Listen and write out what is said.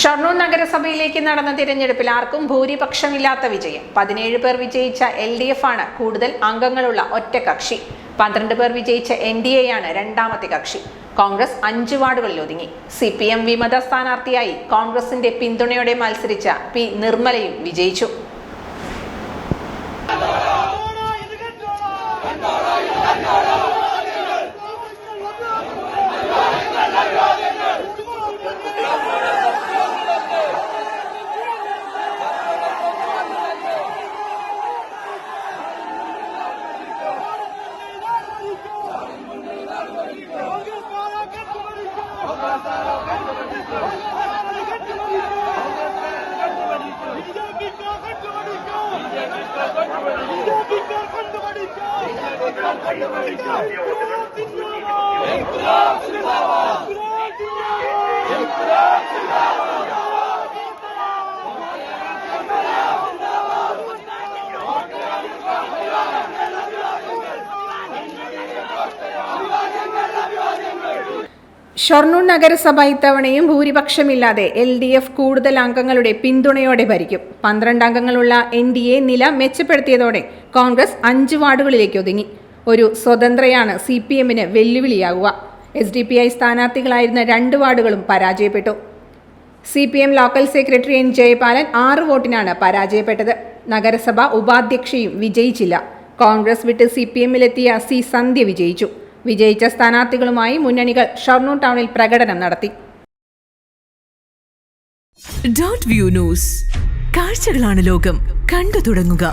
ഷൊർണൂർ നഗരസഭയിലേക്ക് നടന്ന തിരഞ്ഞെടുപ്പിൽ ആർക്കും ഭൂരിപക്ഷമില്ലാത്ത വിജയം. 17 പേർ വിജയിച്ച LDF ആണ് കൂടുതൽ അംഗങ്ങളുള്ള ഒറ്റ കക്ഷി. 12 പേർ വിജയിച്ച NDA ആണ് രണ്ടാമത്തെ കക്ഷി. കോൺഗ്രസ് 5 വാർഡുകളിൽ ഒതുങ്ങി. CPM വിമത സ്ഥാനാർത്ഥിയായി കോൺഗ്രസിന്റെ പിന്തുണയോടെ മത്സരിച്ച P നിർമ്മലയും വിജയിച്ചു. ഷൊർണൂർ നഗരസഭ ഇത്തവണയും ഭൂരിപക്ഷമില്ലാതെ LDF കൂടുതൽ അംഗങ്ങളുടെ പിന്തുണയോടെ ഭരിക്കും. 12 അംഗങ്ങളുള്ള NDA നില മെച്ചപ്പെടുത്തിയതോടെ കോൺഗ്രസ് 5 വാർഡുകളിലേക്ക് ഒതുങ്ങി. ഒരു സ്വതന്ത്രയാണ് CPMന് വെല്ലുവിളിയാകുക. SDPI സ്ഥാനാർത്ഥികളായിരുന്ന 2 വാർഡുകളും പരാജയപ്പെട്ടു. CPM local secretary N Jayapalan 6 വോട്ടിനാണ് പരാജയപ്പെട്ടത്. നഗരസഭ ഉപാധ്യക്ഷയും വിജയിച്ചില്ല. കോൺഗ്രസ് വിട്ട് CPMലെത്തിയ C സന്ധ്യ വിജയിച്ചു. വിജയിച്ച സ്ഥാനാർത്ഥികളുമായി മുന്നണികൾ ഷൊർണൂർ ടൗണിൽ പ്രകടനം നടത്തി. ഡോട്ട് വ്യൂ ന്യൂസ്, കാഴ്ചകളാണ് ലോകം, കണ്ടു തുടങ്ങുക.